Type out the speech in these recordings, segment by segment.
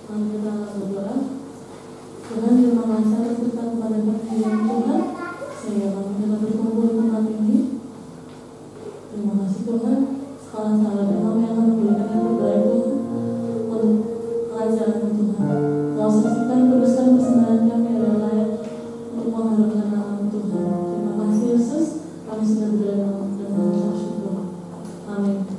Mari kita berdoa. Tuhan, terima kasih atas berkat kepada firman Tuhan sehingga kami bisa berkumpul di tempat ini. Terima kasih Tuhan, segala-galanya kami akan memberikan yang terbaik Tuhan untuk pengajaran Tuhan. Kau saksikan teruskan persembahan kami adalah layak untuk mengharumkan nama Tuhan. Terima kasih Yesus, kami sudah berdoa dan mengucap syukur. Amin.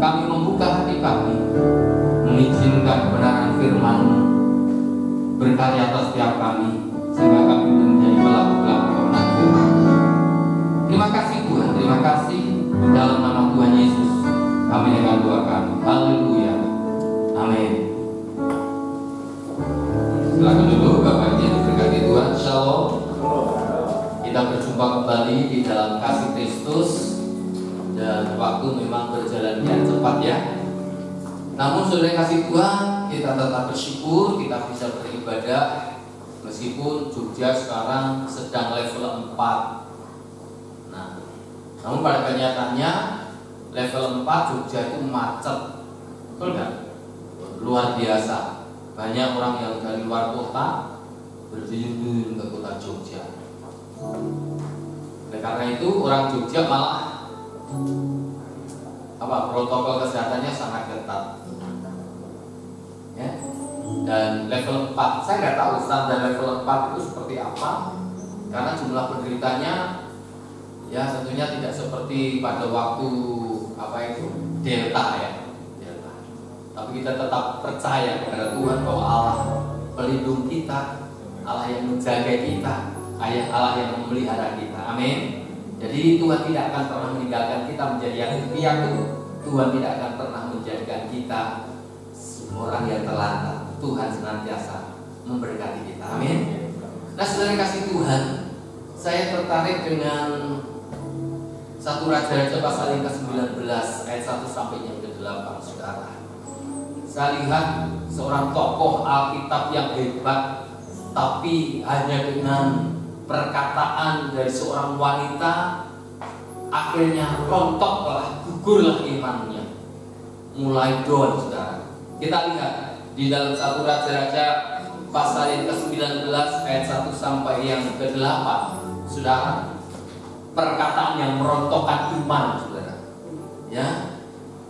kami membuka hati kami, mengizinkan kebenaran firman-Mu berkarya atas setiap kami, sehingga kami menjadi pelaku-pelaku kebenaran firman. Terima kasih Tuhan, terima kasih. Dalam nama Tuhan Yesus kami dengan doa kami. Haleluya, amin. Silakan dulu Bapak Ibu diberkati Tuhan. Shalom. Kita berjumpa kembali di dalam kasih Kristus, dan waktu memang berjalan dengan cepat ya. Namun saudara kasih Tuhan, kita tetap bersyukur kita bisa beribadah meskipun Jogja sekarang sedang level 4. Nah, namun pada kenyataannya level 4 Jogja itu macet, betul kan? Luar biasa. Banyak orang yang dari luar kota berjuyun ke kota Jogja. Oleh karena itu orang Jogja malah protokol kesehatannya sangat ketat. Ya. Dan level 4, saya nggak tahu standar level 4 itu seperti apa, karena jumlah penderitanya ya tentunya tidak seperti pada waktu Delta ya. Delta. Tapi kita tetap percaya kepada Tuhan bahwa Allah pelindung kita, Allah yang menjaga kita, Allah yang memelihara kita. Amin. Jadi Tuhan tidak akan pernah meninggalkan kita menjadi yatim piatu. Tuhan tidak akan pernah menjadikan kita orang yang terlantar. Tuhan senantiasa memberkati kita. Amin. Nah, saudara kasih Tuhan, saya tertarik dengan 1 Raja-Raja pasal yang ke-19 ayat 1 sampai yang ke-8, saudara. Saya lihat seorang tokoh Alkitab yang hebat, tapi hanya dengan perkataan dari seorang wanita akhirnya rontoklah, gugurlah imannya, mulai down, saudara. Kita lihat di dalam 1 Raja-Raja pasal yang ke-19 ayat 1 sampai yang ke-8, saudara. Perkataan yang merontokkan iman, saudara. Ya,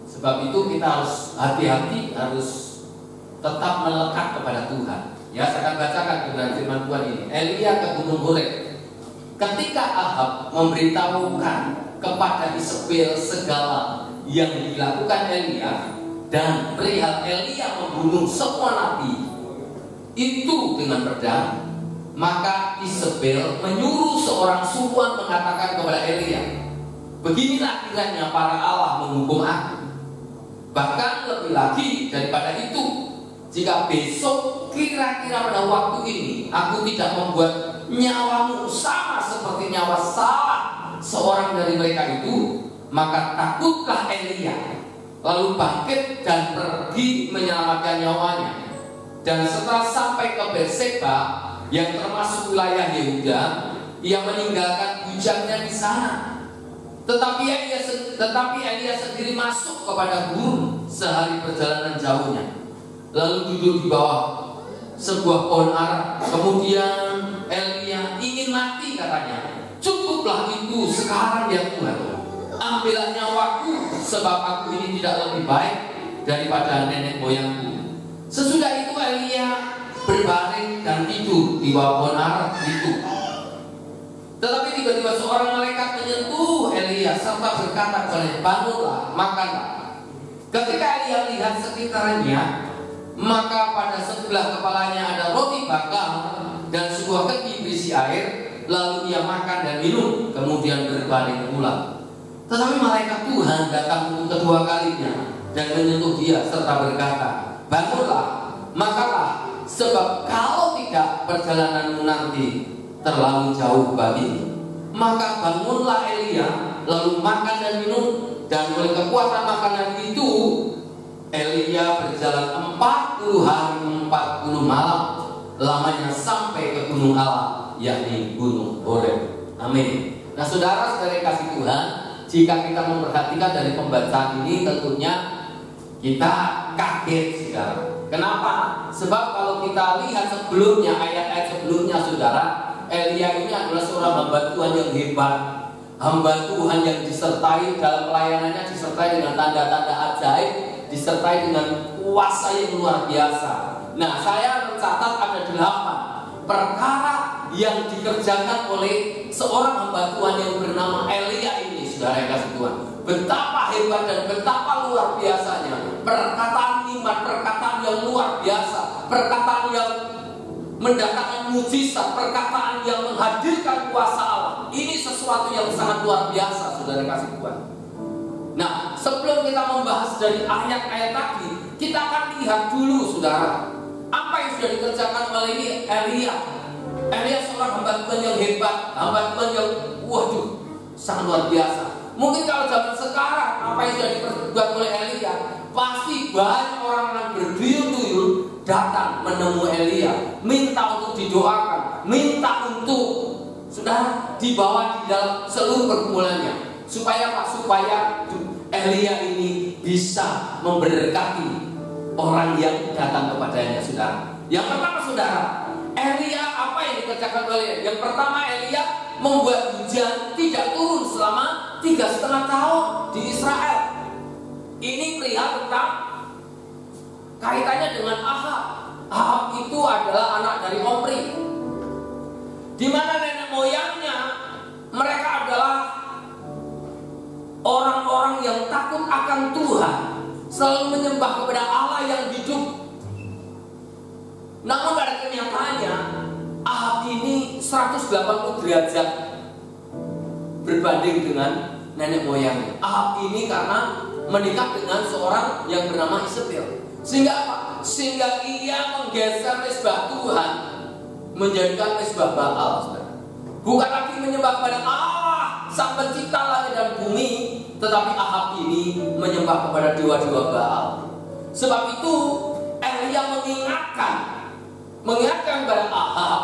sebab itu kita harus hati-hati, harus tetap melekat kepada Tuhan. Ya, saya akan bacakan kebenaran firman Tuhan ini. Elia ke Gunung Horeb. Ketika Ahab memberitahukan kepada Isabel segala yang dilakukan Elia dan perihal Elia membunuh semua nabi itu dengan pedang, maka Isabel menyuruh seorang suruhan mengatakan kepada Elia, beginilah kiranya para Allah menghukum aku. Bahkan lebih lagi daripada itu, jika besok kira-kira pada waktu ini aku tidak membuat nyawamu sama seperti nyawa salah seorang dari mereka itu, maka takutlah Elia, lalu bangkit dan pergi menyelamatkan nyawanya. Dan setelah sampai ke Berseba yang termasuk wilayah Yehuda, ia meninggalkan bujangnya di sana. Tetapi Elia sendiri masuk kepada gurun sehari perjalanan jauhnya, lalu duduk di bawah sebuah pohon ara. Kemudian Elia ingin mati, katanya, cukuplah itu sekarang ya Tuhan, ambillah nyawaku, sebab aku ini tidak lebih baik daripada nenek moyangku. Sesudah itu Elia berbaring dan tidur di bawah pohon ara itu. Tetapi tiba-tiba seorang malaikat menyentuh Elia serta berkata kepadanya, bangunlah, makanlah. Ketika Elia lihat sekitarnya, maka pada sebelah kepalanya ada roti bakar dan sebuah keti berisi air. Lalu ia makan dan minum, kemudian berbaring pula. Tetapi malaikat Tuhan datang untuk kedua kalinya dan menyentuh dia serta berkata, bangunlah, makanlah, sebab kalau tidak perjalananmu nanti terlalu jauh bagimu. Maka bangunlah Elia, lalu makan dan minum, dan oleh kekuatan makanan itu Elia berjalan 40 hari 40 malam lamanya sampai ke gunung Allah, yakni Gunung Horeb. Amin. Nah, saudara-saudara kasih Tuhan, jika kita memperhatikan dari pembacaan ini, tentunya kita kaget, saudara. Kenapa? Sebab kalau kita lihat sebelumnya, ayat-ayat sebelumnya, saudara, Elia ini adalah seorang hamba Tuhan yang hebat, hamba Tuhan yang disertai dalam pelayanannya, disertai dengan tanda-tanda ajaib, disertai dengan kuasa yang luar biasa. Nah, saya mencatat ada 8 perkara yang dikerjakan oleh seorang hamba Tuhan yang bernama Elia ini, saudara yang kasih Tuhan. betapa hebat dan betapa luar biasanya perkataan iman, perkataan yang luar biasa, perkataan yang mendatangkan mujizat, perkataan yang menghadirkan kuasa Allah. Ini sesuatu yang sangat luar biasa, saudara kasih Tuhan. Nah, sebelum kita membahas dari ayat-ayat tadi, kita akan lihat dulu, saudara, apa yang sudah dikerjakan oleh Elia. Elia seorang hamba Tuhan yang hebat, hamba Tuhan yang waduh, sangat luar biasa. Mungkin kalau zaman sekarang, apa yang sudah diperbuat oleh Elia, pasti banyak orang yang berduyun-duyun datang menemui Elia, minta untuk didoakan, minta untuk sudah dibawa di dalam seluruh pergumulannya, supaya apa? Supaya Elia ini bisa memberkati orang yang datang kepadanya, saudara. Yang pertama, saudara, Elia apa yang dikerjakan oleh? Yang pertama, Elia membuat hujan tidak turun selama 3,5 tahun di Israel. Ini perihal tentang kaitannya dengan Ahab. Ahab itu adalah anak dari Omri, di mana nenek moyangnya mereka adalah orang-orang yang takut akan Tuhan, selalu menyembah kepada Allah yang hidup. Namun pada kenyataannya Ahab ini 180 derajat berbanding dengan nenek moyangnya. Ahab ini karena menikah dengan seorang yang bernama Isabel, sehingga apa? Sehingga ia menggeser mesbah Tuhan menjadikan mesbah Baal, saudara. Bukan lagi menyembah kepada Allah sang pencipta langit dan bumi, tetapi Ahab ini menyembah kepada dewa-dewa Baal. Sebab itu Elia mengingatkan kepada Ahab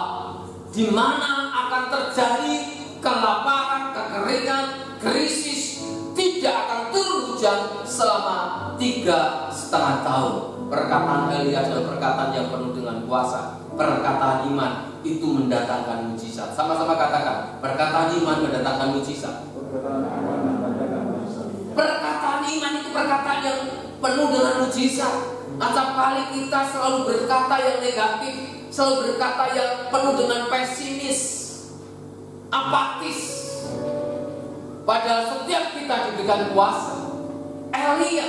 di mana akan terjadi kelaparan, kekeringan, krisis, tidak akan turun hujan selama 3,5 tahun. Perkataan Elia adalah perkataan yang penuh dengan kuasa. Perkataan iman itu mendatangkan mujizat. Sama-sama katakan, perkataan iman mendatangkan mujizat. Perkataan iman itu perkataan yang penuh dengan mujizat. Acap kali kita selalu berkata yang negatif, selalu berkata yang penuh dengan pesimis, apatis. Padahal setiap kita diberikan kuasa. Elia,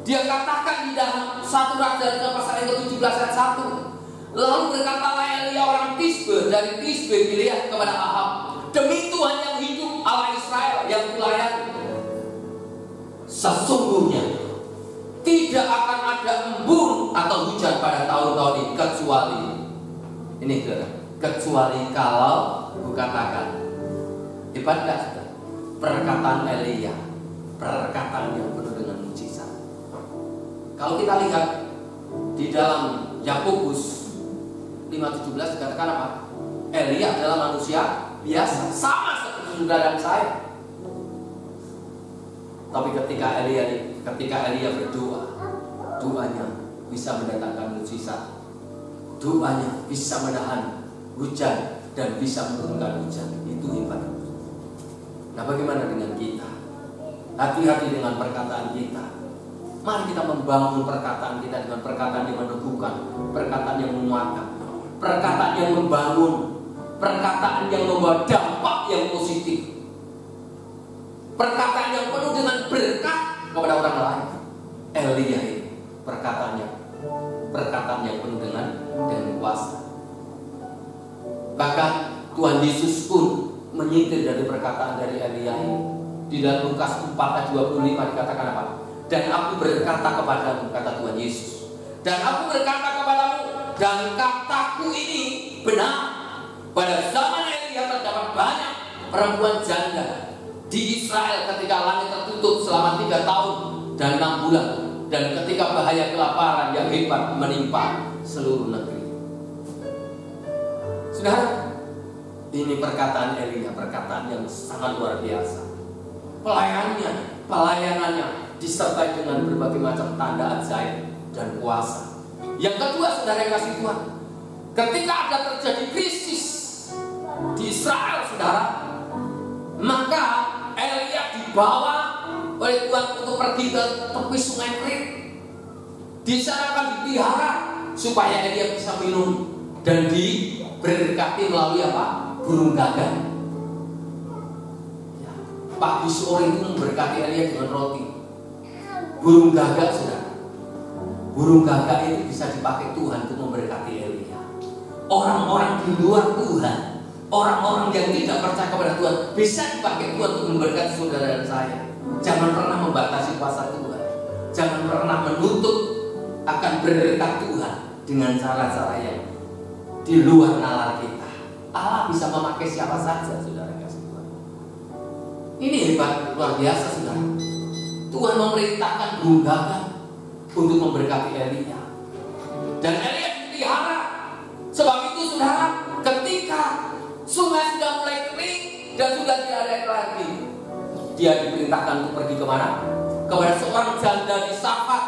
dia katakan di dalam 1 Raja pasal yang ke-17 ayat 1. Lalu berkatalah Elia orang Tisbe dari Tisbe Gilead kepada Ahab, demi Tuhan yang hidup, Allah Israel yang kulayani, sesungguhnya tidak akan ada embun atau hujan pada tahun-tahun ini kecuali kalau kukatakan. Hebat gak, saudara? Perkataan Elia, perkataan yang penuh dengan mujizat. Kalau kita lihat di dalam Yakobus 5:17 dikatakan apa? Elia adalah manusia biasa, sama seperti saudara dan saya. Tapi ketika Elia berdoa, doanya bisa mendatangkan mujizat. Doanya bisa menahan hujan dan bisa menurunkan hujan. Itu hebat. Nah, bagaimana dengan kita? Hati-hati dengan perkataan kita. Mari kita membangun perkataan kita dengan perkataan yang meneguhkan, perkataan yang menguatkan, perkataan yang membangun, perkataan yang membawa dampak yang positif, perkataan yang penuh dengan berkat kepada orang lain. Elia ini perkataan yang penuh dengan kuasa. Bahkan Tuhan Yesus pun menyitir dari perkataan dari Elia ini. Di dalam Lukas 4 ayat 25 dikatakan apa? Dan aku berkata kepadamu, kata Tuhan Yesus, dan aku berkata kepadamu, dan kataku ini benar. Pada zaman Elia terdapat banyak perempuan janda di Israel ketika langit tertutup selama 3 tahun dan 6 bulan, dan ketika bahaya kelaparan yang hebat menimpa seluruh negeri. Saudara, ini perkataan Elia, perkataan yang sangat luar biasa. Pelayanannya disertai dengan berbagai macam tanda ajaib dan kuasa. Yang kedua, saudara yang kasih Tuhan, ketika ada terjadi krisis di Israel, saudara, maka Elia dibawa oleh Tuhan untuk pergi ke tepi sungai Krit. Di sana akan dipelihara supaya Elia bisa minum dan diberkati melalui apa? Burung gagak. Ya. pagi sore itu memberkati Elia dengan roti. Burung gagak, saudara. Burung gagak itu bisa dipakai Tuhan untuk memberkati Elia. Orang-orang di luar Tuhan, orang-orang yang tidak percaya kepada Tuhan, bisa dipakai Tuhan untuk memberkati saudara dan saya. Jangan pernah membatasi kuasa Tuhan. Jangan pernah menutup akan berkat Tuhan dengan cara-cara yang di luar nalar kita. Allah bisa memakai siapa saja, saudara kasih Tuhan. Ini hebat, luar biasa, saudara. Tuhan memerintahkan burung gagak untuk memberkati Elia. Dan Elia dipelihara. Sebab itu, saudara, ketika sungai sudah mulai kering dan sudah tidak ada air lagi, dia diperintahkan untuk pergi kemana? Kepada seorang janda di Safat.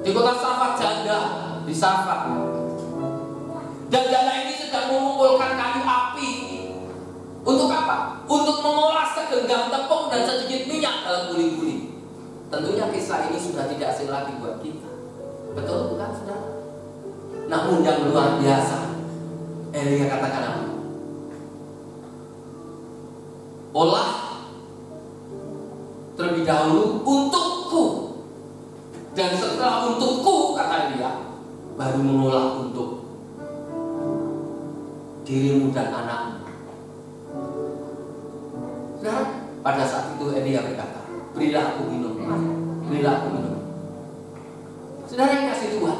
Di kota Safat, janda di Safat. Dan janda ini sedang mengumpulkan kayu api. Untuk apa? Untuk mengolah segenggam tepung dan sedikit minyak dalam guling-guling. Tentunya kisah ini sudah tidak asing lagi buat kita. Betul bukan, saudara? Namun yang luar biasa, Elia katakan apa? Olah terlebih dahulu untukku, dan setelah untukku, kata Elia, baru mengolah untuk dirimu dan anakmu. Saudara, pada saat itu Elia berkata, berilah aku minum, berilah aku minum. Saudara yang kasih Tuhan,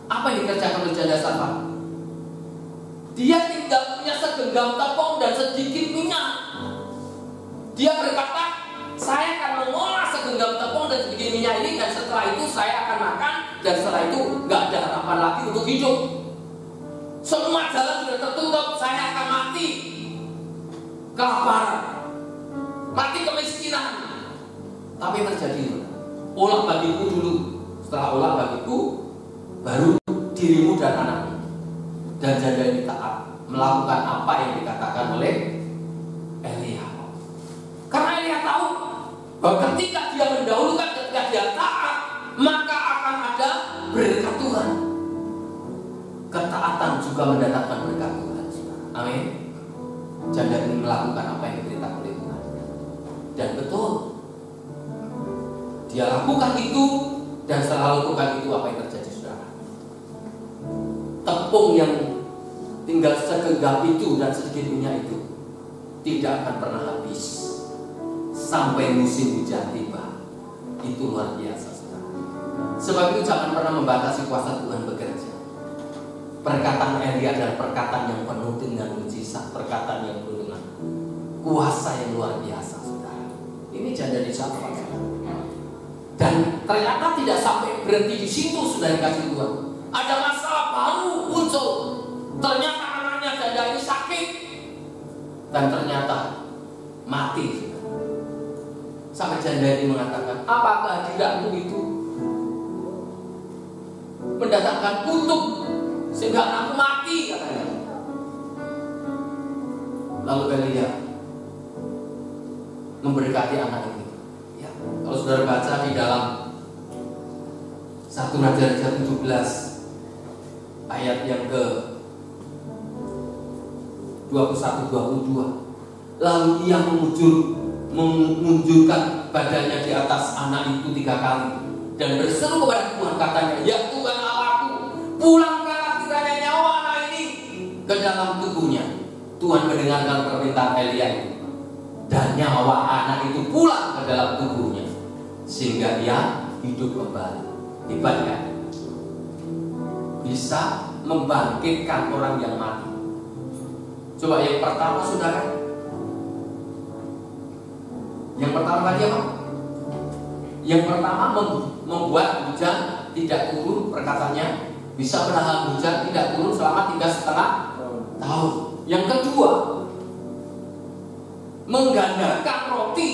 apa yang dikerjakan oleh janda Safat? Dia tinggal punya segenggam tepung dan sedikit minyak. Dia berkata, saya akan mengolah segenggam tepung dan sedikit minyak ini, dan setelah itu saya akan makan, dan setelah itu nggak ada harapan lagi untuk hidup. Semua jalan sudah tertutup, saya akan mati kelaparan, mati kemiskinan. Tapi terjadi, olah bagiku dulu. Setelah olah bagiku, baru dirimu dan anakmu. Dan janda ini taat melakukan apa yang dikatakan oleh Elia. Karena Elia tahu bahwa ketika dia mendahulukan, ketika dia taat, maka akan ada berkat Tuhan. Ketaatan juga mendatangkan berkat Tuhan. Amin. Janda ini melakukan apa yang diberitakan oleh Tuhan. Dan betul, dia lakukan itu, dan setelah lakukan itu apa yang terjadi, saudara? Tepung yang tinggal segenggam itu dan sedikit minyak itu tidak akan pernah habis sampai musim hujan tiba. Itu luar biasa, saudara. Sebab itu jangan pernah membatasi kuasa Tuhan bekerja. Perkataan Elia adalah perkataan yang penuh dengan mujizat, perkataan yang penuh dengan kuasa yang luar biasa, saudara. Ini janda di Safat, saudara. Dan ternyata tidak sampai berhenti di situ, sudah dikasih Tuhan. Ada masalah baru muncul. Ternyata anaknya janda ini sakit dan ternyata mati. Sampai janda ini mengatakan, apakah tidakmu itu mendatangkan kutuk sehingga anakku mati, katanya. Lalu Elia memberkati anak ini. Kalau saudara baca di dalam 1 Raja 17 ayat yang ke 21-22, lalu ia mengunjurkan badannya di atas anak itu 3 kali dan berseru kepada Tuhan, katanya, ya Tuhan Allahku, pulangkanlah kiranya nyawa anak ini ke dalam tubuhnya. Tuhan mendengarkan permintaan Elia itu, dan nyawa anak itu pulang ke dalam tubuhnya sehingga dia hidup kembali. Hebat kan? Bisa membangkitkan orang yang mati. Coba yang pertama, saudara. Yang pertama tadi apa? Yang pertama membuat hujan tidak turun, perkataannya bisa menahan hujan tidak turun selama 3,5 tahun. Yang kedua, menggandakan roti,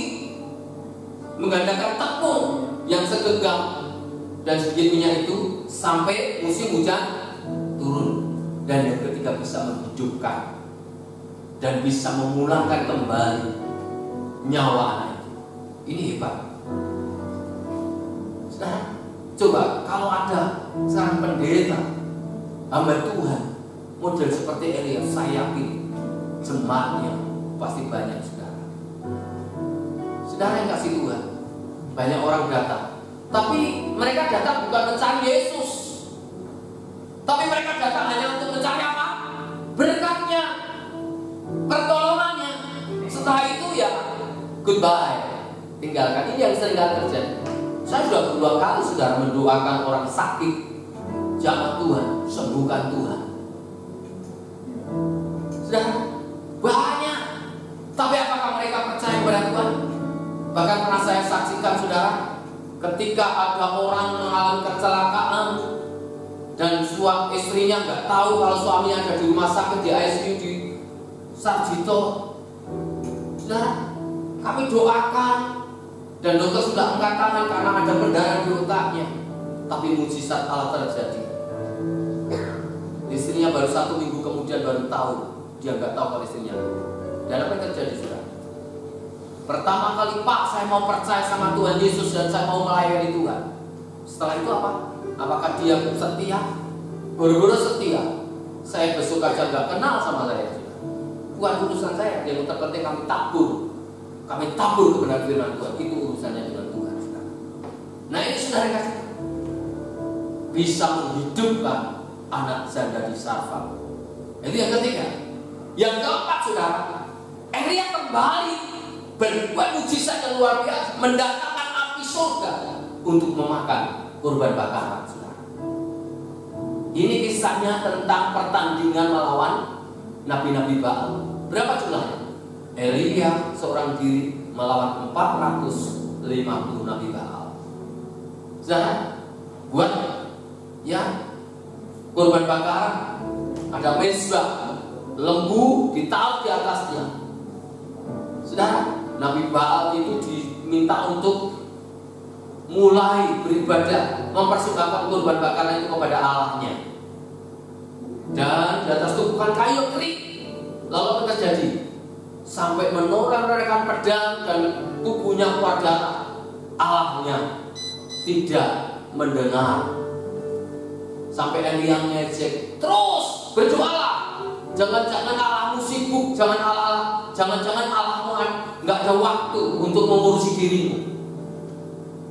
menggandakan tepung yang segenggam dan sedikit minyak itu sampai musim hujan turun. Dan yang ketiga, bisa menghidupkan dan bisa memulangkan kembali nyawa anak itu. Ini hebat. Nah, coba kalau ada seorang pendeta, hamba Tuhan model seperti Elia, saya yakin jemaatnya pasti banyak, saudara. Saudara yang kasih Tuhan, banyak orang datang, tapi mereka datang bukan mencari Yesus, tapi mereka datang hanya untuk mencari apa? Berkatnya, pertolongannya. Setelah itu ya goodbye, tinggalkan. Ini yang sering terjadi. Saya sudah berulang kali saudara mendoakan orang sakit, jamah Tuhan, sembuhkan Tuhan. Saudara, banyak. Tapi apakah mereka percaya pada Tuhan? Bahkan pernah saya saksikan saudara, ketika ada orang mengalami kecelakaan dan suami istrinya nggak tahu kalau suaminya ada di rumah sakit, di ICU di Sarjito. Saudara, kami doakan dan dokter sudah angkat tangan karena ada pendarahan di otaknya, tapi mujizat Allah terjadi. Istrinya baru 1 minggu kemudian baru tahu, dia nggak tahu kalau istrinya. Dan apa yang terjadi saudara? Pertama kali, Pak, saya mau percaya sama Tuhan Yesus dan saya mau melayani Tuhan. Setelah itu apa? Apakah dia setia? Benar-benar setia. Saya besok aja nggak kenal sama saya. Bukan urusan saya. Yang terpenting kami tabur. Kami tabur kebenaran firman Tuhan. Itu urusannya dengan Tuhan. Nah ini saudara kasih, bisa menghidupkan anak janda di Sarfat. Itu yang ketiga. Yang keempat saudara, Elia kembali berbuat mujizat yang luar biasa, mendatangkan api surga untuk memakan kurban bakaran saudara. Ini kisahnya tentang pertandingan melawan nabi-nabi Baal. Berapa jumlahnya? Elia seorang diri melawan 450 nabi Baal. Saudara, buat ya kurban bakaran, ada mezbah, lembu ditaruh di atasnya. Saudara, Nabi Baal itu diminta untuk mulai beribadah, mempersembahkan kurban bakaran itu kepada Allahnya. Dan di atas tumpukan kayu kering. Lalu apa terjadi? Sampai menoreh-norehkan pedang dan tubuhnya keluar darah. Allahnya tidak mendengar. Sampai Elia ngejek, terus berdoalah. Jangan-jangan Allahmu sibuk, jangan-jangan Allahmu nggak ada waktu untuk mengurusi dirimu.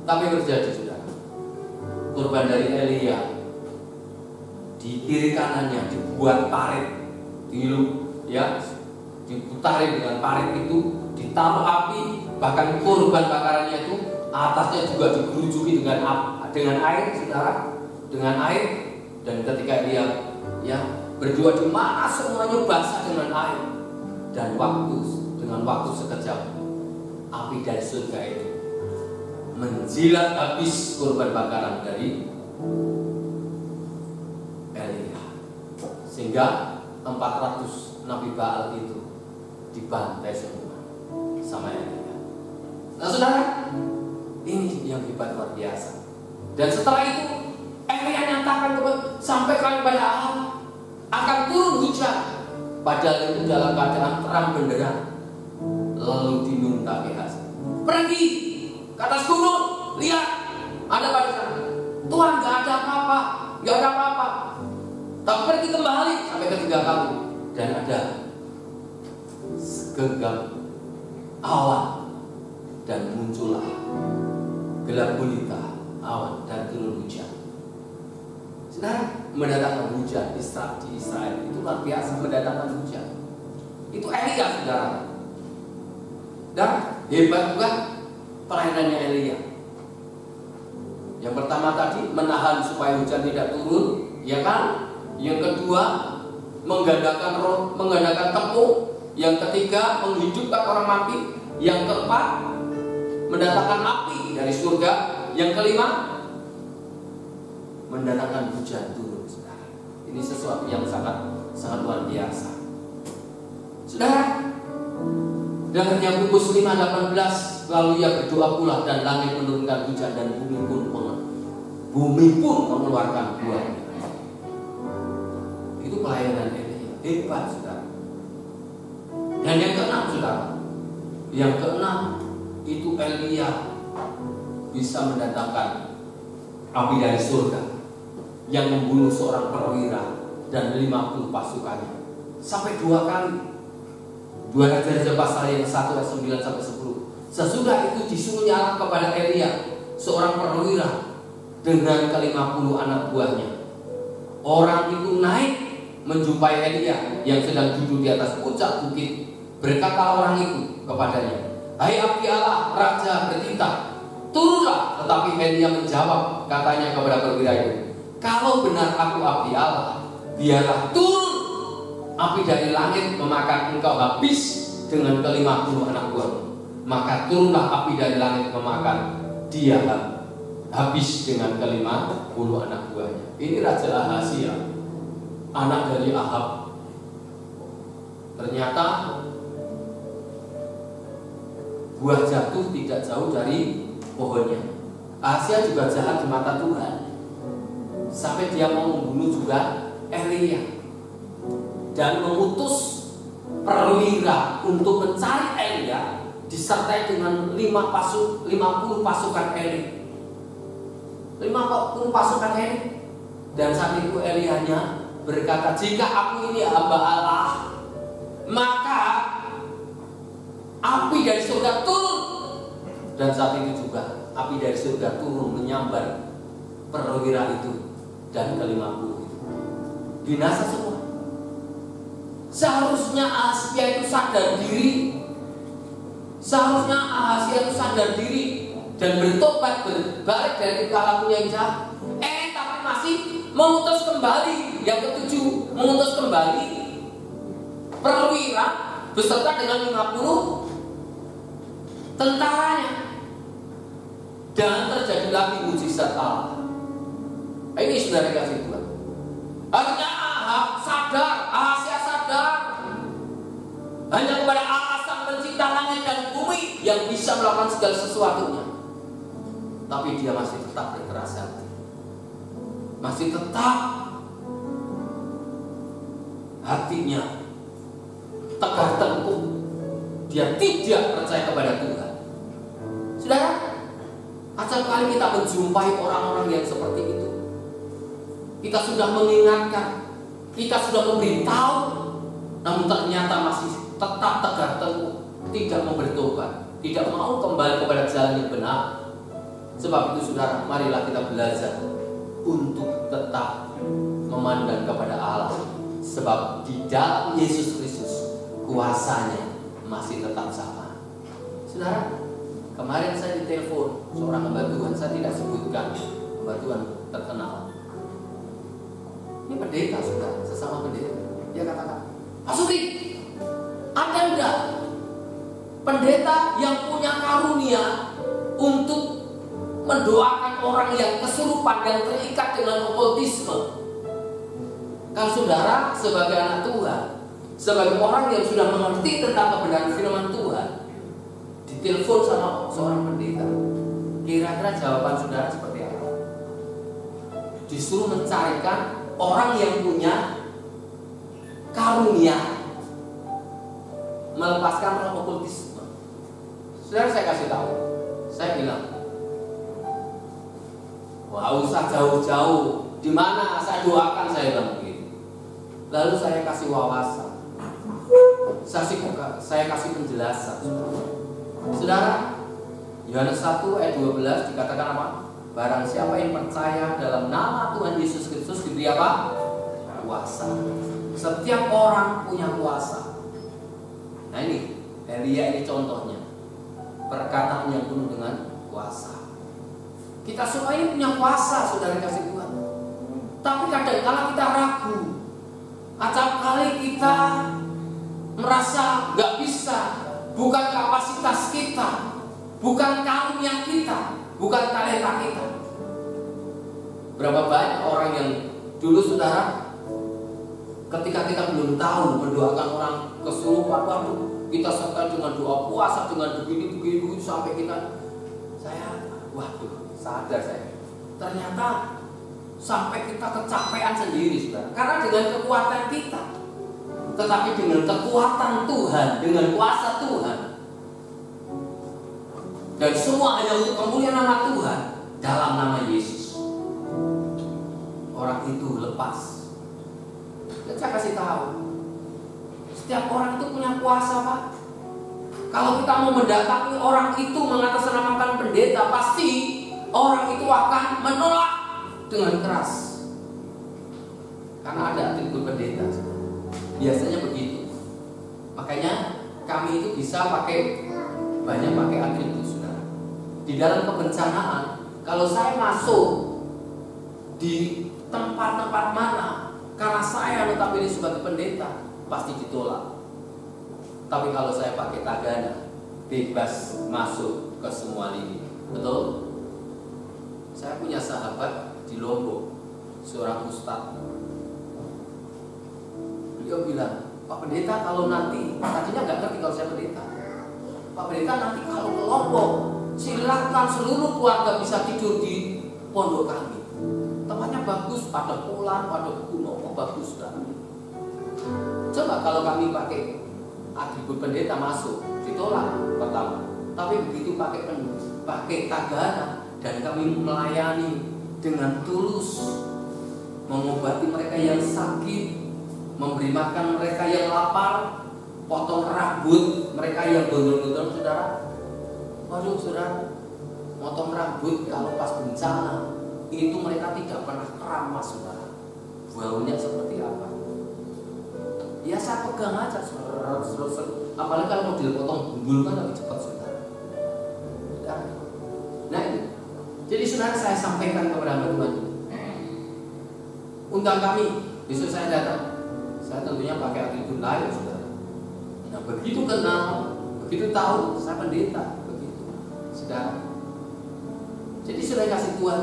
Tapi terjadi sudah. Kurban dari Elia di kiri kanannya dibuat parit, diputarin dengan parit itu, ditaruh api, bahkan kurban bakarannya itu atasnya juga digerujuki dengan air, saudara, dengan air. Dan ketika dia berdoa di mana semuanya basah dengan air, dan dengan waktu sekejap api dari surga itu menjilat habis kurban bakaran dari Elia, sehingga 400 nabi Baal itu dibantai semua sama Elia. Nah saudara, ini yang hebat luar biasa. Dan setelah itu Elia nyatakan sampaikan kepada Allah akan turun hujan, padahal itu dalam keadaan terang benderang. Lalu diminta Gehazi, pergi ke atas gunung, lihat ada pada sana. Tuhan, nggak ada apa-apa. Tapi pergi kembali sampai ketiga kali, dan ada segenggam awan dan muncullah gelap gulita awan dan turun hujan. Saudara, mendatangkan hujan di Israel itu luar biasa, mendatangkan hujan. Itu Elia saudara. Dan hebat juga pelayanannya Elia. Yang pertama tadi menahan supaya hujan tidak turun, ya kan? Yang kedua menggandakan tepung. Yang ketiga menghidupkan orang mati. Yang keempat mendatangkan api dari surga. Yang kelima mendatangkan hujan turun. Saudara, ini sesuatu yang sangat luar biasa. Saudara, dan Yakobus 5:18, lalu ia berdoa pula dan langit menurunkan hujan dan bumi pun mengeluarkan buahnya. Itu pelayanan Elia, hebat saudara. Dan yang keenam saudara, yang keenam itu Elia bisa mendatangkan api dari surga yang membunuh seorang perwira dan 50 pasukannya sampai 2 kali. 2 Raja-Raja pasal yang 1 ayat 9 sampai 10. Sesudah itu disuruhnya Allah kepada Elia, seorang perwira, dengan ke-50 anak buahnya. Orang itu naik menjumpai Elia yang sedang duduk di atas puncak bukit. Berkata orang itu kepadanya, "Hai abdi Allah, raja bertitah, turunlah." Tetapi Elia menjawab, katanya kepada perwira itu, "Kalau benar aku abdi Allah, biarlah turun api dari langit memakan engkau habis dengan ke-50 anak buahmu." Maka turunlah api dari langit memakan dia habis dengan ke-50 anak buahnya. Ini Raja Ahazia, anak dari Ahab. Ternyata buah jatuh tidak jauh dari pohonnya. Ahazia juga jahat di mata Tuhan, sampai dia mau membunuh juga Elia dan mengutus perwira untuk mencari Elia, disertai dengan 50 pasukan Elia. 50 pasukan Elia. Dan saat itu Elianya berkata, "Jika aku ini hamba Allah, maka api dari surga turun." Dan saat itu juga api dari surga turun menyambar perwira itu dan ke-50 itu. Binasa semua. Seharusnya Ahazia itu sadar diri. Seharusnya Ahazia itu sadar diri dan bertobat, berbalik dari tingkah lakunya yang jahat. Tapi masih mengutus kembali yang ketujuh, mengutus kembali perwira beserta dengan 50 tentaranya. Dan terjadi lagi mujizat Allah. Ini saudara kasih Tuhan. Akhirnya Ahazia sadar hanya kepada Allah Sang Pencipta langit dan bumi yang bisa melakukan segala sesuatunya. Tapi dia masih tetap berkeras hati, masih tetap hatinya tegar tengkuk. Dia tidak percaya kepada Tuhan. Saudara, acap kali kita menjumpai orang-orang yang seperti itu, kita sudah mengingatkan, kita sudah memberitahu, namun ternyata masih tetap tegar tengkuk, tidak mau bertobat, tidak mau kembali kepada jalan yang benar. Sebab itu saudara, marilah kita belajar untuk tetap memandang kepada Allah. Sebab di dalam Yesus Kristus kuasanya masih tetap sama. Saudara, kemarin saya ditelepon seorang hamba Tuhan, saya tidak sebutkan, hamba Tuhan terkenal. Ini pendeta, saudara, sesama pendeta. Dia katakan, "Pak Suri, ada enggak pendeta yang punya karunia untuk mendoakan orang yang kesurupan dan terikat dengan okultisme?" Kalau saudara sebagai anak Tuhan, sebagai orang yang sudah mengerti tentang kebenaran firman Tuhan, ditelepon sama seorang pendeta, kira-kira jawaban saudara seperti apa? Disuruh mencarikan orang yang punya karunia melepaskan roh okultisme. Saudara, saya kasih tahu, saya bilang, wah, usah jauh-jauh, di mana saya doakan, saya bilang begitu. Lalu saya kasih wawasan, saya kasih penjelasan. Saudara, Yohanes 1 ayat 12 dikatakan apa? Barang siapa yang percaya dalam nama Tuhan Yesus Kristus diberi apa? Kuasa. Setiap orang punya kuasa. Nah ini, Elia ini contohnya, perkataan yang penuh dengan kuasa. Kita semua ini punya kuasa, saudara kasih Tuhan. Tapi kadang-kala kita ragu. Acap kali kita merasa gak bisa. Bukan kapasitas kita, bukan karunia kita, bukan talenta kita. Berapa banyak orang yang dulu saudara, ketika kita belum tahu mendoakan orang kesurupan, waduh, kita sertai dengan doa puasa, dengan begini sampai kita, sadar saya, ternyata sampai kita kecapean sendiri, saudara. Karena dengan kekuatan kita, tetapi dengan kekuatan Tuhan, dengan kuasa Tuhan, dan semua hanya untuk kemuliaan nama Tuhan dalam nama Yesus, orang itu lepas. Dan saya kasih tahu, Setiap orang itu punya kuasa, Pak. Kalau kita mau mendatangi orang itu mengatasnamakan pendeta, pasti orang itu akan menolak dengan keras. Karena ada atribut pendeta. Biasanya begitu. Makanya kami itu bisa banyak pakai atribut, saudara. Di dalam kebencanaan, kalau saya masuk di tempat-tempat mana karena saya notabene sebagai pendeta, pasti ditolak. Tapi kalau saya pakai tagana, bebas masuk ke semua lini. Betul? Saya punya sahabat di Lombok, seorang ustadz. Beliau bilang, Pak Pendeta, kalau nanti, tadinya nggak ngerti kalau saya pendeta. Pak Pendeta, nanti kalau ke Lombok, silakan seluruh keluarga bisa tidur di pondok kami. Tempatnya bagus, ada kolam, ada gunung, bagus kan. Coba kalau kami pakai atribut pendeta masuk, ditolak pertama. Tapi begitu pakai tagana dan kami melayani dengan tulus, mengobati mereka yang sakit, memberi makan mereka yang lapar, potong rambut mereka yang gondrong-gondrong, saudara. Waduh, saudara, potong rambut kalau pas bencana itu mereka tidak pernah keramas, saudara. Baunya seperti apa? Ya saya pegang aja, apalagi kalau mau dipotong bumbul kan lebih cepat, saudara. Nah ini, jadi saudara, saya sampaikan kepada teman-teman, undang kami, besok saya datang. Saya tentunya pakai atribut lain, saudara. Nah begitu kenal, begitu tahu, saya pendeta, begitu, saudara. Jadi saudara kasih Tuhan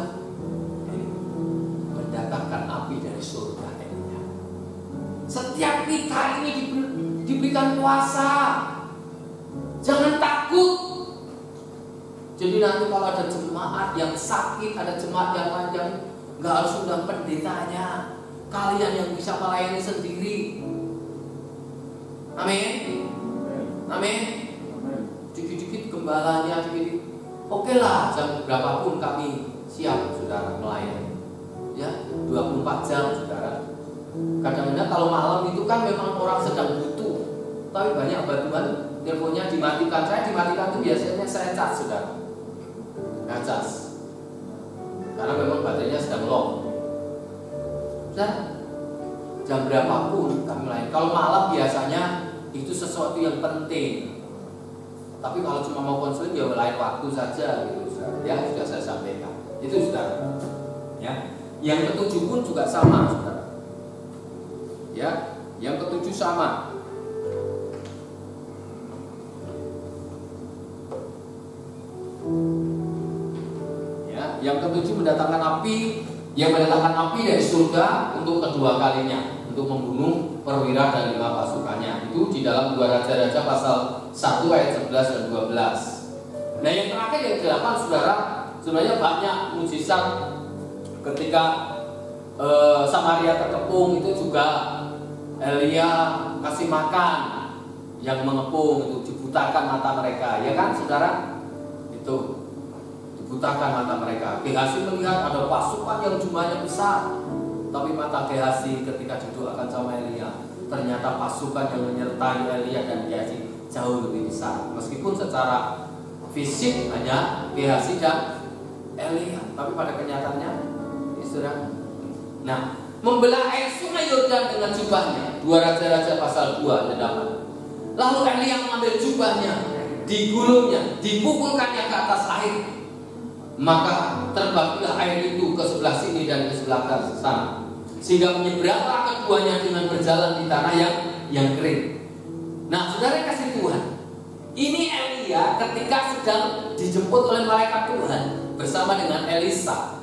mendatangkan api dari surga. Setiap kita ini diberikan kuasa. Jangan takut. Jadi nanti kalau ada jemaat yang sakit, ada jemaat yang panjang, nggak harus undang pendetanya. Kalian yang bisa melayani sendiri. Amin. Amin. Dikit-dikit gembalanya, dikit-dikit. Oke lah, jam berapapun kami siap, saudara, melayani. Ya, 24 jam, saudara. Kadang-kadang kalau malam itu kan memang orang sedang butuh, tapi banyak bantuan, teleponnya dimatikan. Saya dimatikan itu biasanya saya cas, saudara. Saya cas, karena memang baterainya sedang low. Sudah, jam berapapun kami melayani. Kalau malam biasanya itu sesuatu yang penting. Tapi kalau cuma mau konseling ya lain waktu saja, gitu, saudara. Ya sudah saya sampaikan. Itu, saudara. Ya, yang ketujuh pun juga sama, saudara. Ya, yang ketujuh sama. Ya, yang ketujuh mendatangkan api, yang mendatangkan api dari surga untuk kedua kalinya, untuk membunuh perwira dan 5 pasukannya. Itu di dalam 2 Raja-Raja pasal 1 ayat 11 dan 12. Nah, yang terakhir yang ke-8, saudara, sebenarnya banyak mujizat ketika Samaria terkepung. Itu juga Elia kasih makan yang mengepung, itu dibutakan mata mereka, ya kan, saudara? Itu dibutakan mata mereka. Gehazi melihat ada pasukan yang jumlahnya besar, tapi mata Gehazi ketika didoakan sama Elia, ternyata pasukan yang menyertai Elia dan Gehazi jauh lebih besar. Meskipun secara fisik hanya Gehazi dan Elia, tapi pada kenyataannya, saudara. Nah, membelah air sungai Yordan dengan jubahnya. 2 Raja-Raja pasal 2 ayat 8. Lalu Elia mengambil jubahnya, digulungnya, dipukulkannya ke atas air. Maka terbagilah air itu ke sebelah sini dan ke sebelah sana, sehingga menyeberanglah keduanya dengan berjalan di tanah yang kering. Nah, saudara kasih Tuhan, ini Elia ketika sedang dijemput oleh malaikat Tuhan bersama dengan Elisa.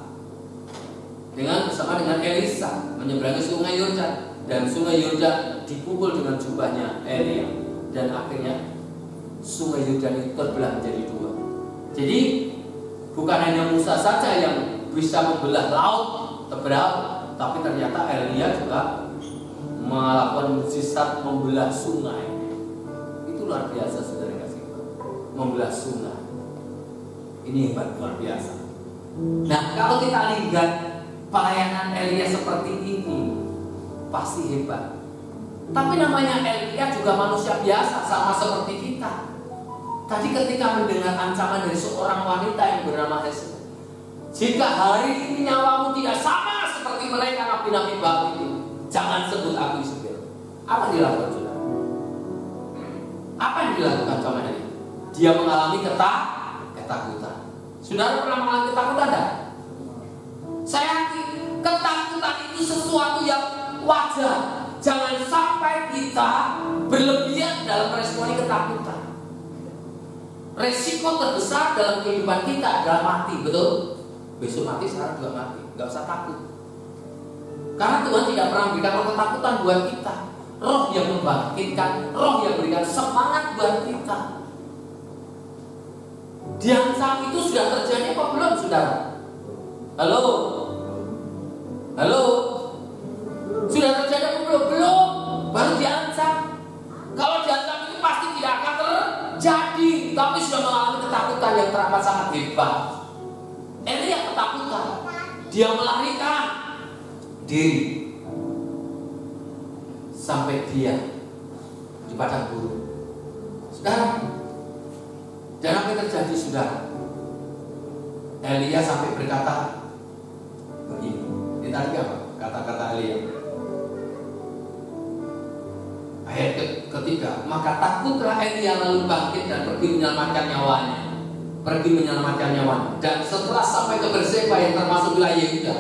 Bersama dengan Elisa menyeberangi sungai Yordan, dan sungai Yordan dipukul dengan jubahnya Elia, dan akhirnya sungai Yordan itu terbelah menjadi 2. Jadi bukan hanya Musa saja yang bisa membelah laut tebal, tapi ternyata Elia juga melakukan mukjizat membelah sungai. Itu luar biasa, saudara kasih, membelah sungai. Ini hebat, luar biasa. Nah, kalau kita lihat pelayanan Elia seperti ini, pasti hebat. Tapi namanya Elia juga manusia biasa, sama seperti kita. Tadi ketika mendengar ancaman dari seorang wanita yang bernama Yezebel, jika hari ini nyawamu tidak sama seperti mereka nabi-nabi Baal itu, jangan sebut aku Yezebel. Apa yang dilakukan saudara? Apa yang dilakukan sama dia? Dia mengalami ketakutan. Saudara pernah mengalami ketakutan tidak? Saya yakin ketakutan itu sesuatu yang wajar. Jangan sampai kita berlebihan dalam meresponi ketakutan. Resiko terbesar dalam kehidupan kita adalah mati, betul? Besok mati, sekarang juga mati. Gak usah takut. Karena Tuhan tidak pernah memberikan ketakutan buat kita. Roh yang membangkitkan, roh yang memberikan semangat buat kita. Diancam itu sudah terjadi apa belum, saudara? Halo? Halo? Sudah terjadi apa belum? Belum. Baru diancam. Kalau diancam itu pasti tidak akan terjadi, tapi sudah mengalami ketakutan yang teramat sangat hebat. Elia ketakutan. Dia melarikan diri sampai dia di padang gurun. Saudara, dan apa yang terjadi, saudara? Elia sampai berkata begini. Ini tadi apa? Kata-kata Elia. Ayat ketiga, maka takutlah Elia lalu bangkit dan pergi menyelamatkan nyawanya. Dan setelah sampai ke Berseba yang termasuk wilayah Yehuda,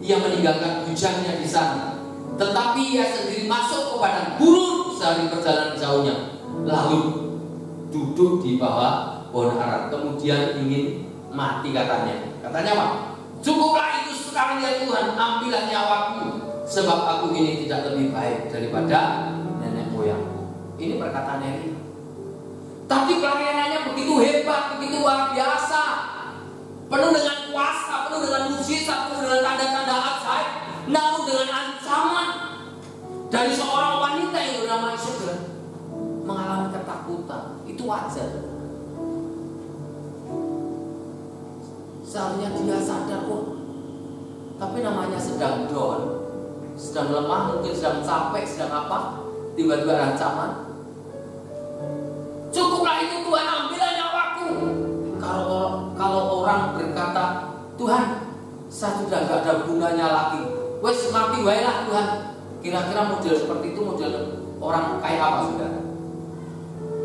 ia meninggalkan bujangnya di sana. Tetapi ia sendiri masuk ke padang gurun sehari perjalanan jauhnya, lalu duduk di bawah pohon ara. Kemudian ingin mati katanya. Katanya apa? Cukuplah itu sekarang ya Tuhan, ambillah nyawaku, sebab aku ini tidak lebih baik daripada nenek moyangku. Ini perkataan Elia. Tapi pelayanannya begitu hebat, begitu luar biasa, penuh dengan kuasa, penuh dengan mujizat, penuh dengan tanda-tanda ajaib, namun dengan ancaman dari seorang wanita yang bernama Yezebel, mengalami ketakutan. Itu wajar. Seharusnya dia sadar kok. Tapi namanya sedang down, sedang lemah, mungkin sedang capek, sedang apa, tiba-tiba ada ancaman. Cukuplah itu Tuhan, ambillah nyawaku. Kalau orang berkata, Tuhan, saya sudah gak ada gunanya lagi, wes mati waelah Tuhan. Kira-kira model seperti itu model orang kayak apa, saudara?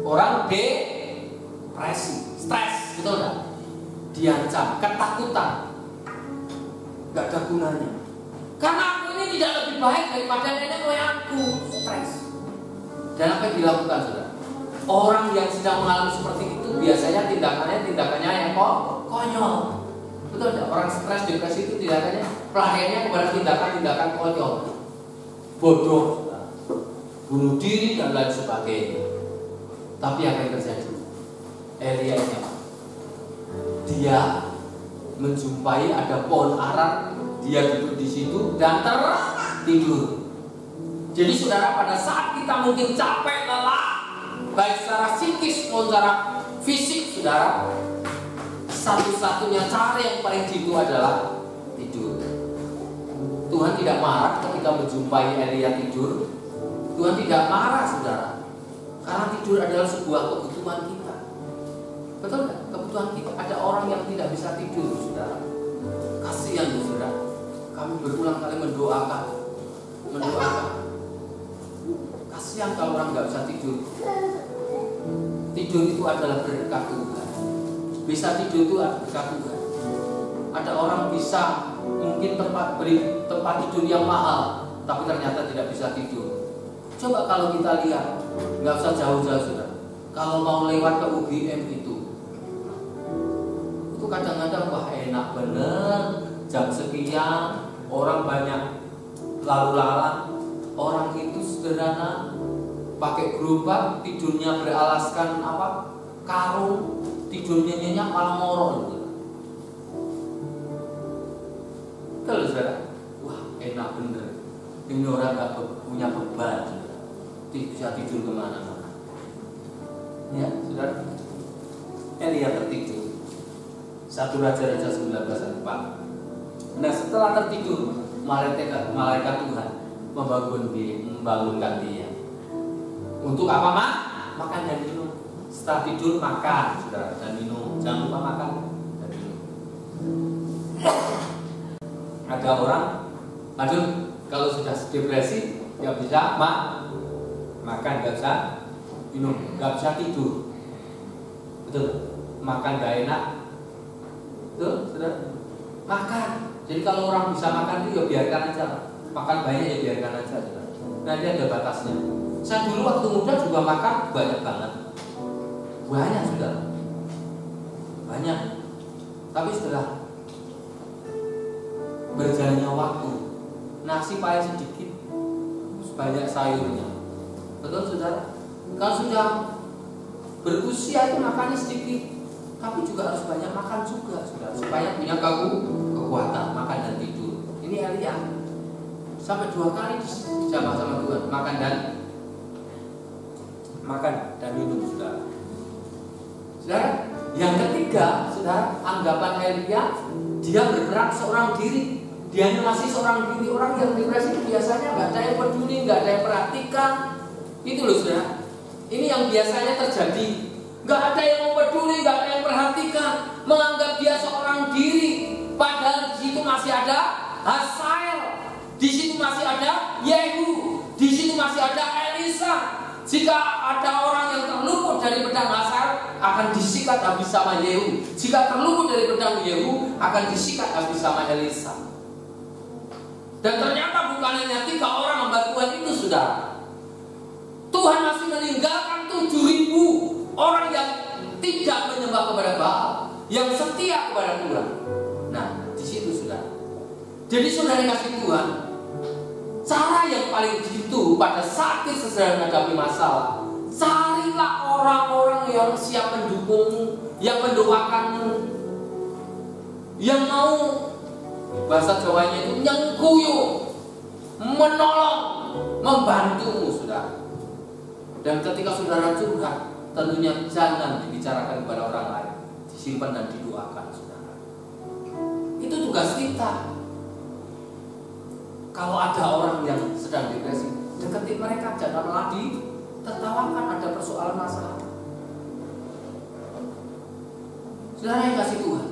Orang depresi, stres, betul enggak? Diancam, ketakutan, gak ada gunanya. Karena aku ini tidak lebih baik daripada nenek moyangku, stres. Dan apa yang dilakukan, saudara? Orang yang sedang mengalami seperti itu biasanya tindakannya yang konyol. Betul tidak? Orang stres, depresi itu tindakannya, pelariannya kepada tindakan-tindakan konyol, bodoh, bunuh diri dan lain sebagainya. Tapi apa yang terjadi? Elia ini apa? Dia menjumpai ada pohon ara, dia duduk di situ dan tertidur. Jadi saudara, pada saat kita mungkin capek, lelah, baik secara psikis maupun secara fisik, saudara, satu-satunya cara yang paling jitu adalah tidur. Tuhan tidak marah ketika menjumpai Elia tidur. Tuhan tidak marah, saudara, karena tidur adalah sebuah kebutuhan kita. Betul nggak? Kebutuhan kita. Ada orang yang tidak bisa tidur, saudara. Kasihan, saudara. Kami berulang kali mendoakan. Kasihan kalau orang nggak bisa tidur. Tidur itu adalah berkat Tuhan. Bisa tidur itu adalah berkat Tuhan. Ada orang bisa mungkin beri tempat tidur yang mahal, tapi ternyata tidak bisa tidur. Coba kalau kita lihat, nggak usah jauh-jauh, saudara. Kalau mau lewat ke UGM itu kadang-kadang wah enak bener, jam sekian orang banyak lalu lalang. Orang itu sederhana, pakai gerobak, tidurnya beralaskan apa, karung, tidurnya nyenyak malah ngorok. Kalau saudara, wah enak bener, ini orang gak punya beban, bisa tidur kemana-mana. Ya saudara, Elia tertidur. 1 Raja-Raja 19 ayat 4. Nah setelah tertidur, malaikat Tuhan membangunkan dia. Untuk apa, Mak? Makan dan minum. Setelah tidur makan, saudara, dan minum. Jangan lupa makan dan minum. Ada orang, aduh, kalau sudah depresi, nggak bisa makan, nggak bisa minum, nggak bisa tidur. Betul, makan nggak enak. Betul, saudara. Makan. Jadi kalau orang bisa makan itu ya biarkan aja. Makan banyak ya biarkan aja, saudara. Nanti ada batasnya. Saya dulu waktu muda juga makan banyak banget. Banyak, saudara. Banyak. Tapi setelah berjalannya waktu, nasi paling sedikit, banyak sayurnya. Betul, saudara? Kalau sudah berusia itu makannya sedikit, tapi juga harus banyak makan juga, saudara, supaya punya kekuatan makan dan tidur. Ini Elia sampai 2 kali dijamah sama Tuhan, makan dan minum, saudara. Saudara, yang ketiga, saudara, anggapan Elia, dia berperan seorang diri. Dia masih seorang diri. Orang yang depresi biasanya nggak ada yang peduli, nggak ada yang perhatikan. Itu loh, saudara. Ini yang biasanya terjadi. Nggak ada yang mau peduli, nggak ada yang perhatikan, menganggap dia seorang diri. Padahal di situ masih ada Hazael, di situ masih ada Yehu, di situ masih ada Elisa. Jika ada orang yang terluput dari pedang Hazael, akan disikat habis sama Yehu. Jika terluput dari pedang Yehu, akan disikat habis sama Elisa. Dan ternyata bukan hanya 3 orang hamba Tuhan itu, saudara. Tuhan masih meninggalkan 7.000 orang yang tidak menyembah kepada Baal, yang setia kepada Tuhan. Nah, di situ, saudara. Jadi saudara kasih Tuhan, cara yang paling jitu pada saat kita sedang menghadapi masalah, carilah orang-orang yang siap mendukungmu, yang mendoakanmu, yang mau, bahasa Jawanya itu nyengkuyu, menolong, membantumu, saudara. Dan ketika saudara curhat, tentunya jangan dibicarakan kepada orang lain, disimpan dan didoakan, saudara. Itu tugas kita. Kalau ada orang yang sedang depresi, dekati mereka, jangan malah ditertawakan. Ada persoalan masalah, saudara yang kasih Tuhan.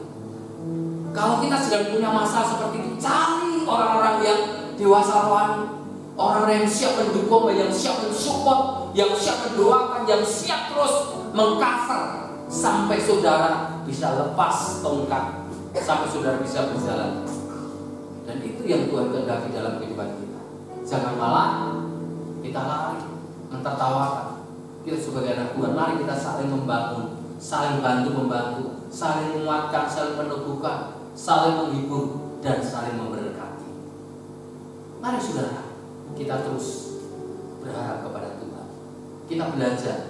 Kalau kita sedang punya masalah seperti itu, cari orang-orang yang dewasa rohani, orang yang siap mendukung, yang siap mensupport, yang siap mendoakan, yang siap terus mengcover sampai saudara bisa lepas tongkat, sampai saudara bisa berjalan. Dan itu yang Tuhan kehendaki dalam kehidupan kita. Jangan malah kita lari, mentertawakan. Kita sebagai anak Tuhan, mari kita saling membangun, saling bantu-membantu, saling menguatkan, saling meneguhkan, saling menghibur, dan saling memberkati. Mari saudara, kita terus berharap kepada Tuhan. Kita belajar.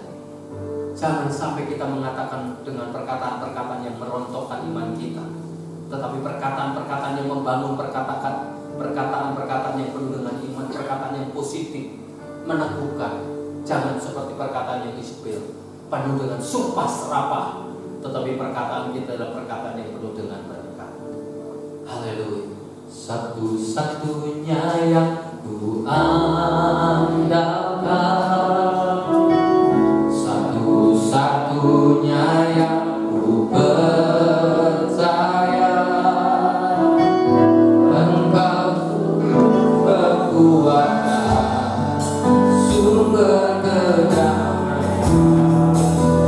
Jangan sampai kita mengatakan dengan perkataan-perkataan yang merontokkan iman kita, tetapi perkataan-perkataan yang membangun, perkataan-perkataan yang penuh dengan iman, perkataan yang positif, meneguhkan. Jangan seperti perkataan yang Isabel, penuh dengan sumpah serapah, tetapi perkataan kita adalah perkataan yang penuh dengan berkat. Haleluya. Satu-satunya yang ku andalkan, satu-satunya yang ku percaya, Engkau kekuatan, sumber kedamaian,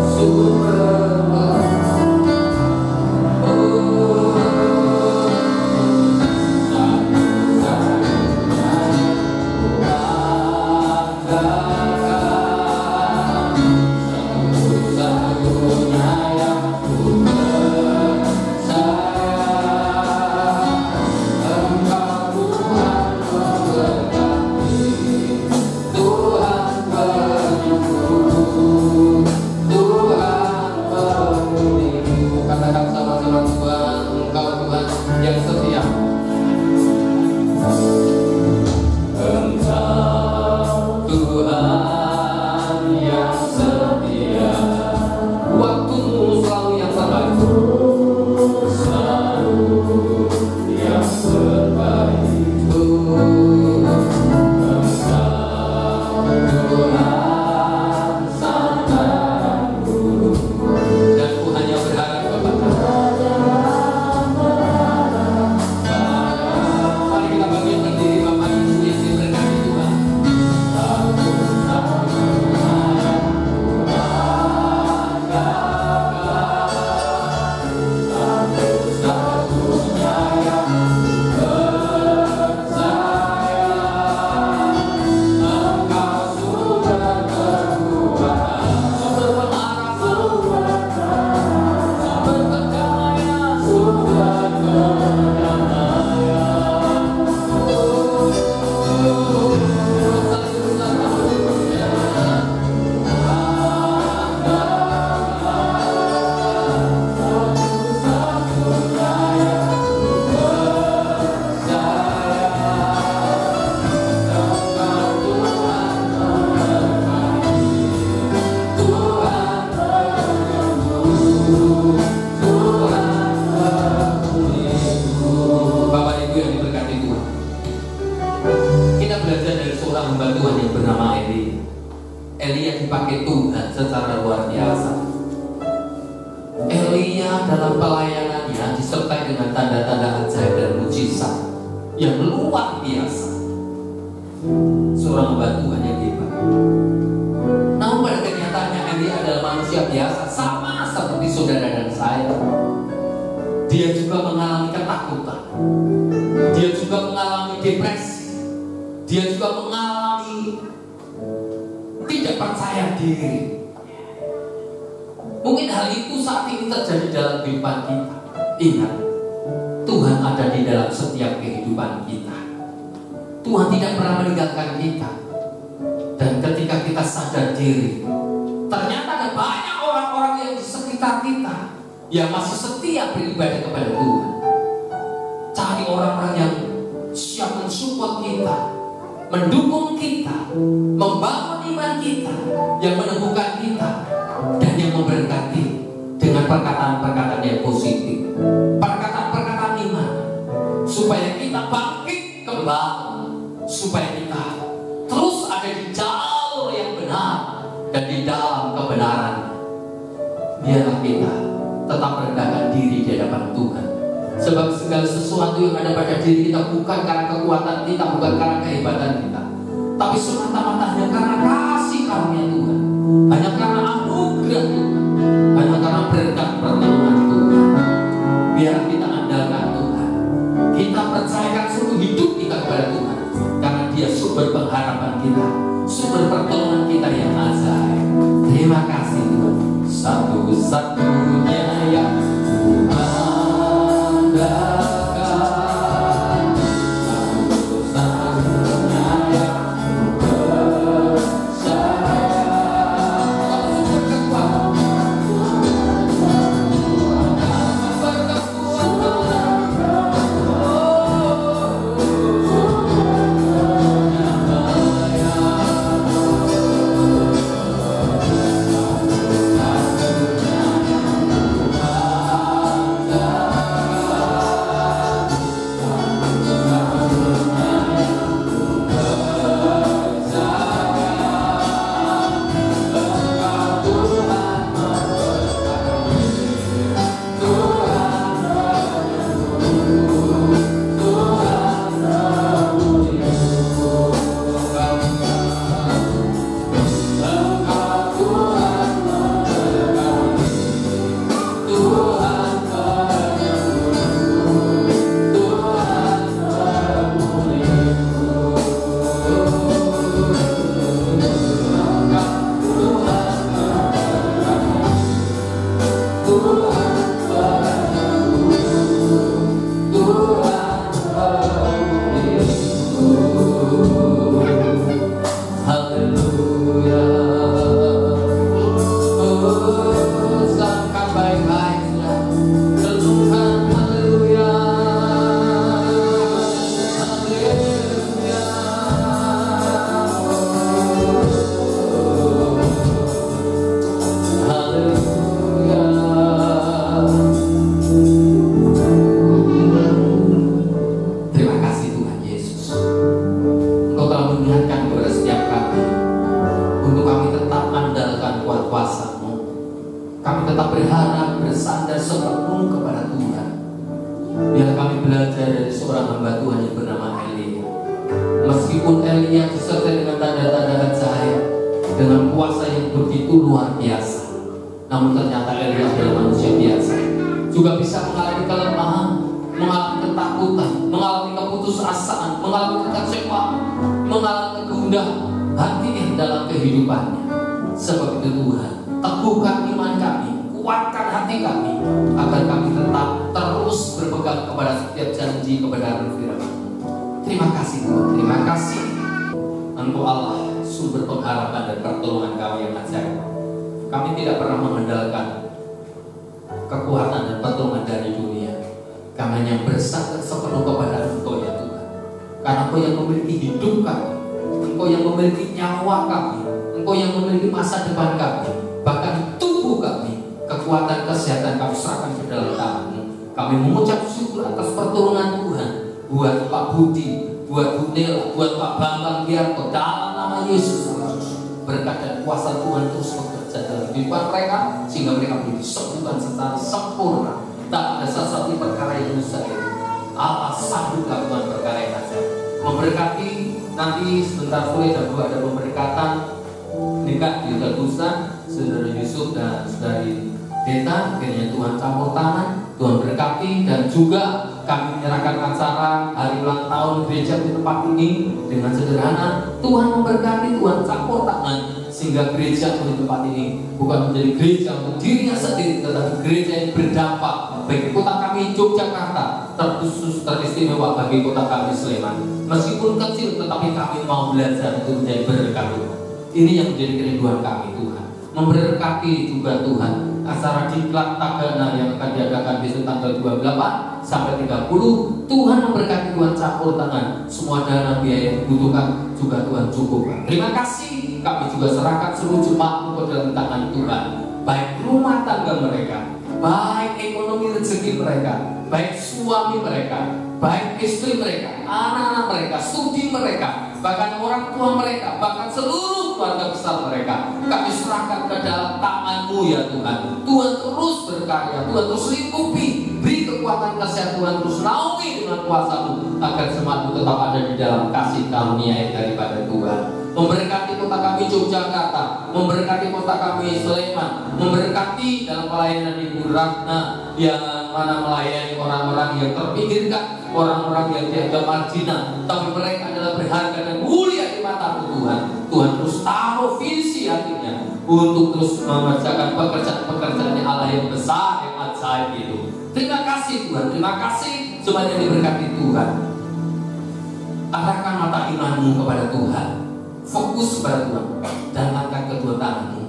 sumber Tuhan dipakai Tuhan secara luar biasa. Elia dalam pelayanannya disertai dengan tanda-tanda ajaib dan mujizat yang luar biasa. Seorang hamba Tuhan yang hebat. Namun pada kenyataannya Elia adalah manusia biasa, sama seperti saudara dan saya. Dia juga mengalami ketakutan. Dia juga mengalami depresi. Dia juga mengalami tidak percaya diri. Mungkin hal itu saat ini terjadi dalam kehidupan kita. Ingat, Tuhan ada di dalam setiap kehidupan kita. Tuhan tidak pernah meninggalkan kita. Dan ketika kita sadar diri, ternyata ada banyak orang-orang yang di sekitar kita yang masih setia beribadah kepada Tuhan. Cari orang-orang yang siap mensupport kita, mendukung kita, membangun iman kita, yang menemukan kita, dan yang memberkati dengan perkataan-perkataan yang positif, perkataan-perkataan iman, supaya kita bangkit kembali, supaya kita terus ada di jalur yang benar dan di dalam kebenaran. Biarlah kita tetap merendahkan diri di hadapan Tuhan, sebab segala sesuatu yang ada pada diri kita bukan karena kekuatan kita, bukan karena kehebatan kita, tapi semata-mata hanya karena kasih karunia Tuhan, hanya karena anugerah Tuhan, hanya karena berkat pertolongan Tuhan. Biar kita andalkan Tuhan, kita percayakan seluruh hidup kita kepada Tuhan, karena Dia sumber pengharapan kita, sumber pertolongan kita yang ajaib. Terima kasih Tuhan. Satu-satunya yang Tuhan andalkan, satu-satunya yang berkat dan kuasa Tuhan terus bekerja dalam kehidupan mereka, sehingga mereka boleh disembuhkan secara sempurna. Tak ada sesuatu perkara yang mustahil. Allah sanggup lakukan perkara yang ajaib. Memberkati nanti sebentar sore jam 2 ada pemberkatan nikah di Tegusan Saudara Yusuf dan Saudari Deta. Kiranya Tuhan campur tangan, Tuhan berkati, dan juga kami menyerahkan acara hari ulang tahun gereja di tempat ini dengan sederhana. Tuhan memberkati, Tuhan campur tangan, sehingga gereja di tempat ini bukan menjadi gereja untuk dirinya sendiri, tetapi gereja yang berdampak bagi kota kami Yogyakarta, terkhusus teristimewa bagi kota kami Sleman. Meskipun kecil, tetapi kami mau belajar untuk menjadi berkat. Ini yang menjadi kerinduan kami, Tuhan. Memberkati juga Tuhan acara diklat Tagana yang akan diadakan besok tanggal 28 sampai 30. Tuhan memberkati, Tuhan campur tangan, semua dana biaya yang dibutuhkan juga Tuhan cukupkan. Terima kasih. Kami juga serahkan seluruh jemaat ke dalam tangan Tuhan, baik rumah tangga mereka, baik ekonomi rezeki mereka, baik suami mereka, baik istri mereka, anak-anak mereka, studi mereka, bahkan orang tua mereka, bahkan seluruh keluarga besar mereka. Kami serahkan ke dalam tangan-Mu ya Tuhan. Tuhan terus berkarya, Tuhan terus lingkupi, beri kekuatan kasih Tuhan, terus naungi dengan kuasa-Mu, agar semuanya tetap ada di dalam kasih karunia daripada Tuhan. Memberkati kota kami Yogyakarta, memberkati kota kami Sleman, memberkati dalam pelayanan Ibu Ratna yang mana melayani orang-orang yang terpinggirkan, orang-orang yang dianggap marginal, tapi mereka adalah berharga dan mulia di mata-Mu Tuhan. Tuhan terus taruh visi hatinya untuk terus mengerjakan pekerjaan-pekerjaan Allah yang besar, yang ajaib itu. Terima kasih Tuhan, terima kasih semuanya diberkati Tuhan. Arahkan mata iman-Mu kepada Tuhan, fokus kepada Tuhan, dan angkat kedua tangan-Mu.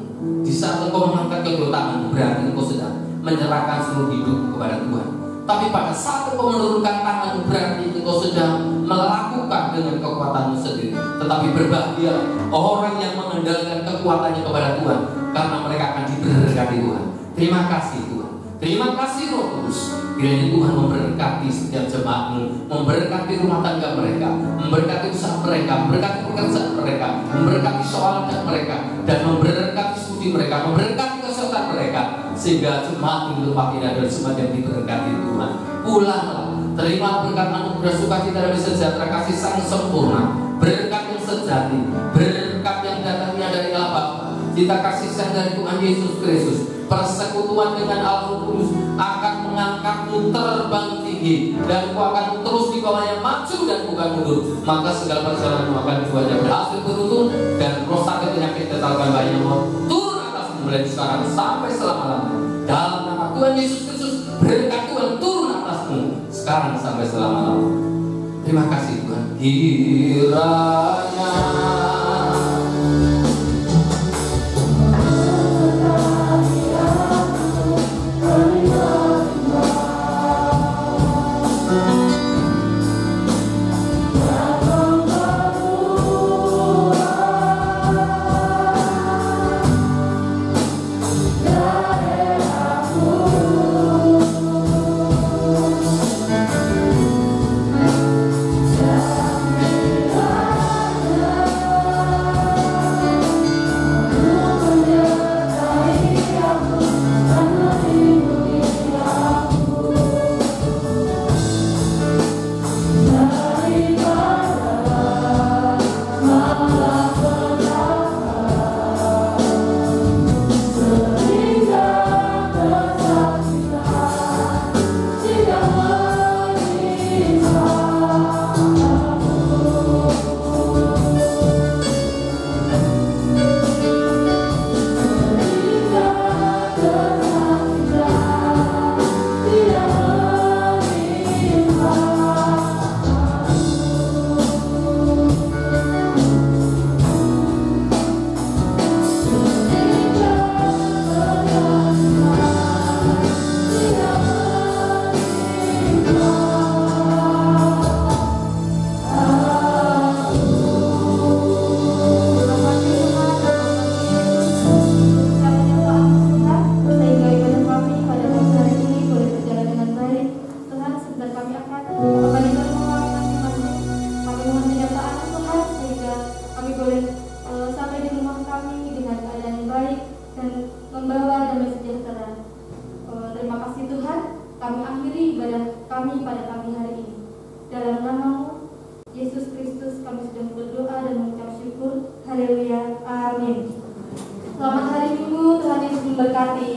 Di saat engkau mengangkat kedua tangan-Mu, berarti engkau sedang menyerahkan seluruh hidup kepada Tuhan. Tapi pada saat engkau menurunkan tangan-Mu, berarti engkau sedang melakukan dengan kekuatan-Mu sendiri. Tetapi berbahagia orang yang mengendalikan kekuatannya kepada Tuhan, karena mereka akan diberkati Tuhan. Terima kasih Tuhan. Terima kasih Roh Kudus. Kiranya Tuhan memberkati setiap jemaat-Mu, memberkati rumah tangga mereka, memberkati usaha mereka, memberkati pekerjaan mereka, memberkati soal dan mereka, dan memberkati studi mereka, memberkati kesehatan mereka, sehingga jemaat di tempat ini adalah semacam diberkati Tuhan. Pulanglah, terima berkat anugerah sukacita dan sejahtera kasih Sang sempurna, berkat yang sejati, berkat yang datangnya dari Allah Bapa, cita kasih sayang dari Tuhan Yesus Kristus, persekutuan dengan Allah Kudus akan mengangkatmu terbang tinggi, dan kau akan terus di bawahnya maju dan bukan mundur. Maka segala perjalananmu akan dibuatnya berhasil beruntun, dan roh sakit penyakit tetalkan bayimu turun atasmu mulai sekarang sampai selama-lamanya. Dalam nama Tuhan Yesus Kristus, berkat Tuhan turun atasmu sekarang sampai selama-lamanya. Terima kasih Tuhan. Kiranya Yesus Kristus, kami sudah berdoa dan mengucap syukur. Haleluya. Amin. Selamat hari Minggu, Tuhan Yesus memberkati.